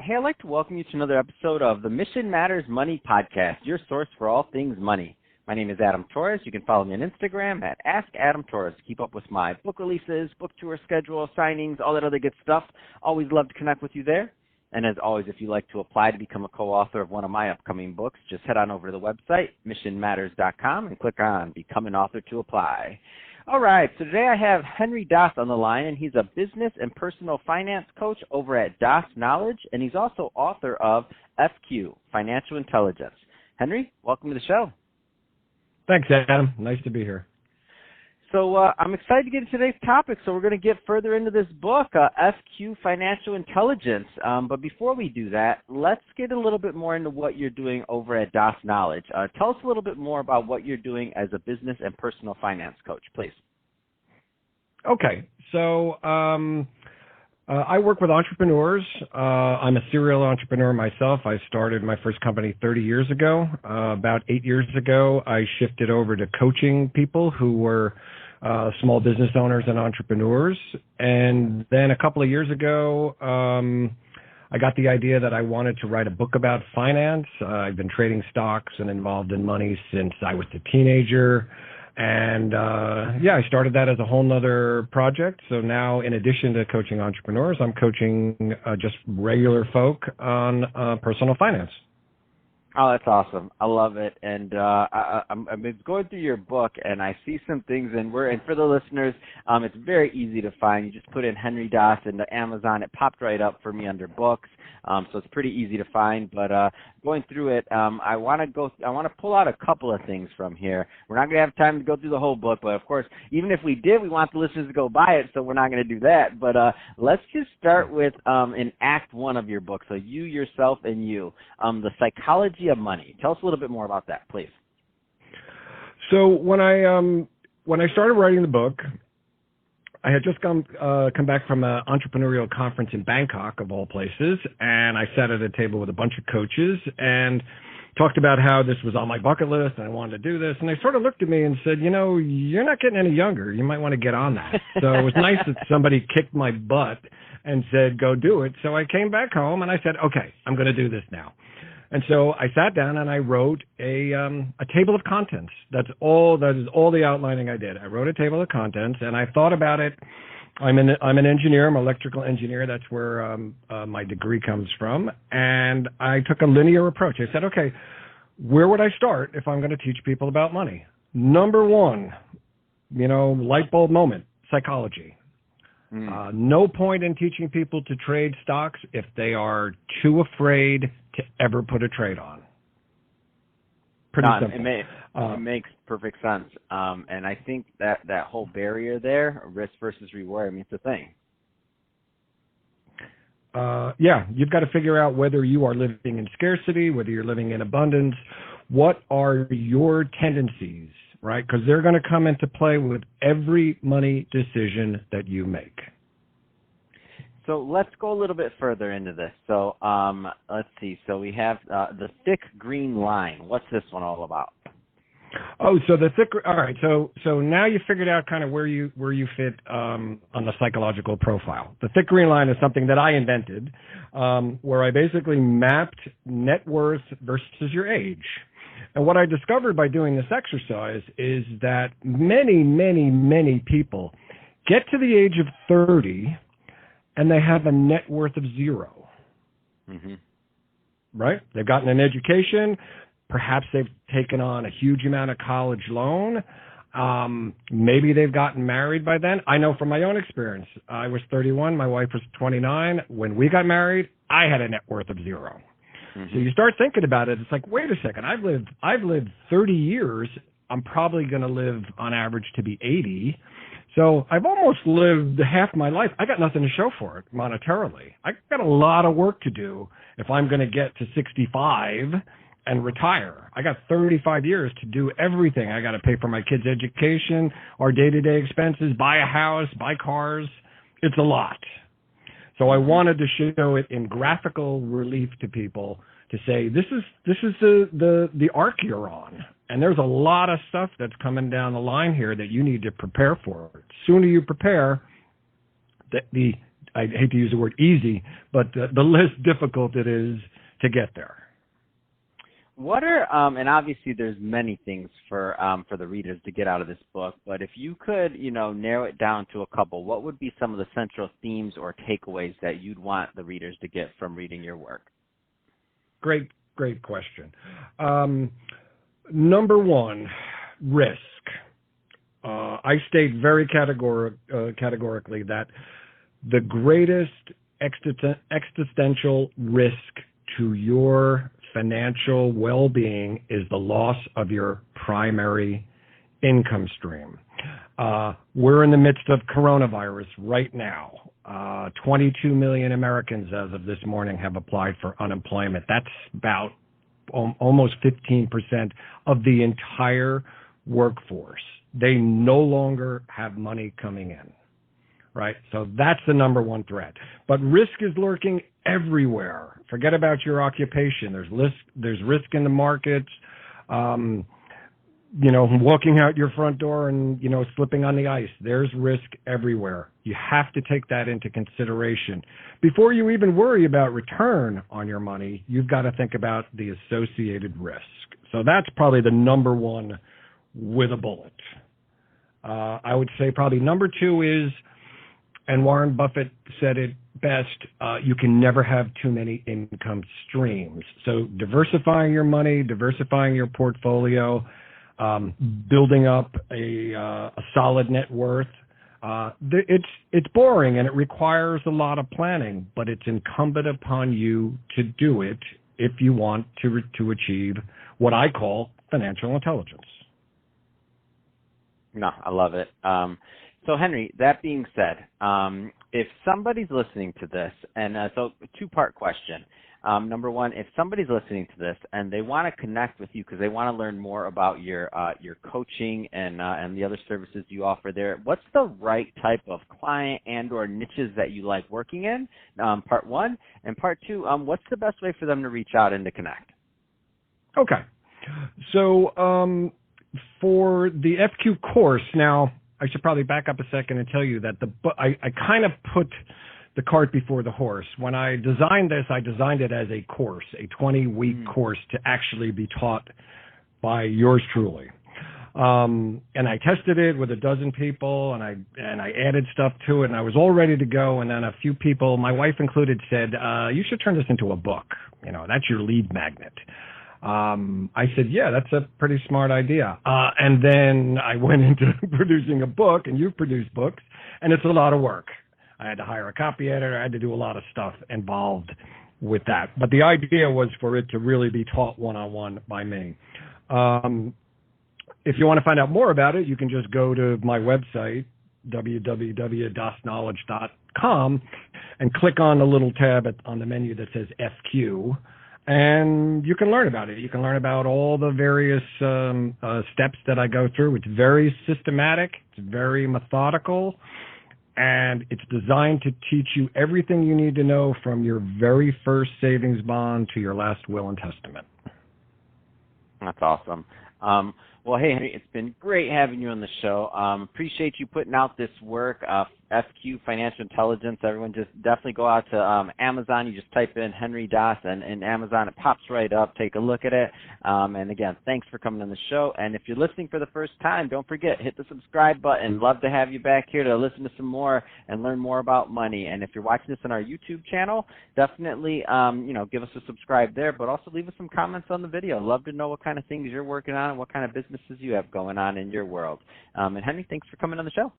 Hey, I'd like to welcome you to another episode of the Mission Matters Money Podcast, your source for all things money. My name is Adam Torres. You can follow me on Instagram at @AskAdamTorres to keep up with my book releases, book tour schedule, signings, all that other good stuff. Always love to connect with you there. And as always, if you'd like to apply to become a co-author of one of my upcoming books, just head on over to the website, missionmatters.com, and click on Become an Author to apply. All right, so today I have Henry Daas on the line, and he's a business and personal finance coach over at daasKnowledge, and he's also author of FQ, Financial Intelligence. Henry, welcome to the show. Thanks, Adam. Nice to be here. So I'm excited to get into today's topic, so we're going to get further into this book, FQ, Financial Intelligence. But before we do that, let's get a little bit more into what you're doing over at daasKnowledge. Tell us a little bit more about what you're doing as a business and personal finance coach, please. Okay, so I work with entrepreneurs. I'm a serial entrepreneur myself. I started my first company 30 years ago. About 8 years ago, I shifted over to coaching people who were small business owners and entrepreneurs. And then a couple of years ago, I got the idea that I wanted to write a book about finance. I've been trading stocks and involved in money since I was a teenager. And I started that as a whole nother project. So now, in addition to coaching entrepreneurs, I'm coaching just regular folk on personal finance. Oh, that's awesome. I love it. And I'm going through your book, and I see some things, and for the listeners, it's very easy to find. You just put in Henry Daas into Amazon. It popped right up for me under books, so it's pretty easy to find. But going through it, I want to pull out a couple of things from here. We're not going to have time to go through the whole book, but of course, even if we did, we want the listeners to go buy it, so we're not going to do that. But let's just start with in Act 1 of your book. So you, yourself, and you, the psychology of money. Tell us a little bit more about that, please. So when I started writing the book, I had just come back from an entrepreneurial conference in Bangkok, of all places, and I sat at a table with a bunch of coaches and talked about how this was on my bucket list and I wanted to do this. And they sort of looked at me and said, you know, you're not getting any younger. You might want to get on that. So it was nice that somebody kicked my butt and said, go do it. So I came back home and I said, okay, I'm going to do this now. And so I sat down and I wrote a table of contents. That is all the outlining I did. I wrote a table of contents and I thought about it. I'm an engineer. I'm an electrical engineer. That's where my degree comes from. And I took a linear approach. I said, okay, where would I start if I'm going to teach people about money? Number one, light bulb moment, psychology. No point in teaching people to trade stocks if they are too afraid to ever put a trade on. Pretty simple. It makes perfect sense. And I think that whole barrier there, risk versus reward, it's a thing. You've got to figure out whether you are living in scarcity, whether you're living in abundance. What are your tendencies, right? Because they're going to come into play with every money decision that you make. So let's go a little bit further into this. So let's see. So we have the thick green line. What's this one all about? Oh, so the thick. All right. So now you figured out kind of where you fit on the psychological profile. The thick green line is something that I invented, where I basically mapped net worth versus your age. And what I discovered by doing this exercise is that many, many, many people get to the age of 30 and they have a net worth of 0. Mm-hmm. Right? They've gotten an education. Perhaps they've taken on a huge amount of college loan. Maybe they've gotten married by then. I know from my own experience. I was 31. My wife was 29. When we got married, I had a net worth of 0. Mm-hmm. So you start thinking about it. It's like, wait a second. I've lived 30 years. I'm probably going to live on average to be 80. So I've almost lived half my life. I got nothing to show for it monetarily. I got a lot of work to do if I'm going to get to 65 and retire. I got 35 years to do everything. I got to pay for my kids' education, our day-to-day expenses, buy a house, buy cars. It's a lot. So I wanted to show it in graphical relief to people to say, this is the arc you're on. And there's a lot of stuff that's coming down the line here that you need to prepare for. The sooner you prepare, the I hate to use the word easy, but the less difficult it is to get there. What are and obviously there's many things for the readers to get out of this book, but if you could, narrow it down to a couple, what would be some of the central themes or takeaways that you'd want the readers to get from reading your work? Great question. Number one, risk. I state very categorically that the greatest existential risk to your financial well-being is the loss of your primary income stream. We're in the midst of coronavirus right now. 22 million Americans as of this morning have applied for unemployment. That's about almost 15% of the entire workforce. They no longer have money coming in, right? So that's the number one threat. But risk is lurking everywhere. Forget about your occupation. There's risk in the markets. Walking out your front door and, slipping on the ice. There's risk everywhere. You have to take that into consideration. Before you even worry about return on your money, you've got to think about the associated risk. So that's probably the number one with a bullet. I would say probably number two is, and Warren Buffett said it best, you can never have too many income streams. So diversifying your money, diversifying your portfolio, building up a solid net worth. It's boring and it requires a lot of planning, but it's incumbent upon you to do it if you want to achieve what I call financial intelligence. No, I love it. So, Henry, that being said, if somebody's listening to this, and so two-part question. Number one, if somebody's listening to this and they want to connect with you because they want to learn more about your coaching and the other services you offer there, what's the right type of client and or niches that you like working in? Part one. And part two, what's the best way for them to reach out and to connect? Okay. So for the FQ course, now I should probably back up a second and tell you that I kind of put the cart before the horse. When I designed this, I designed it as a course, a 20-week course to actually be taught by yours truly. And I tested it with 12 people, and I added stuff to it, and I was all ready to go. And then a few people, my wife included, said, "You should turn this into a book. That's your lead magnet." I said, yeah, that's a pretty smart idea. And then I went into producing a book, and you've produced books, and it's a lot of work. I had to hire a copy editor. I had to do a lot of stuff involved with that. But the idea was for it to really be taught one-on-one by me. If you want to find out more about it, you can just go to my website, www.daasKnowledge.com, and click on the little tab on the menu that says FQ. And you can learn about it. You can learn about all the various steps that I go through. It's very systematic. It's very methodical. And it's designed to teach you everything you need to know from your very first savings bond to your last will and testament. That's awesome. Well, hey, Henry, it's been great having you on the show. Appreciate you putting out this work, FQ Financial Intelligence. Everyone just definitely go out to Amazon. You just type in Henry Daas and Amazon. It pops right up. Take a look at it. And again, thanks for coming on the show. And if you're listening for the first time, don't forget, hit the subscribe button. Love to have you back here to listen to some more and learn more about money. And if you're watching this on our YouTube channel, definitely, give us a subscribe there, but also leave us some comments on the video. Love to know what kind of things you're working on and what kind of businesses you have going on in your world. And Henry, thanks for coming on the show.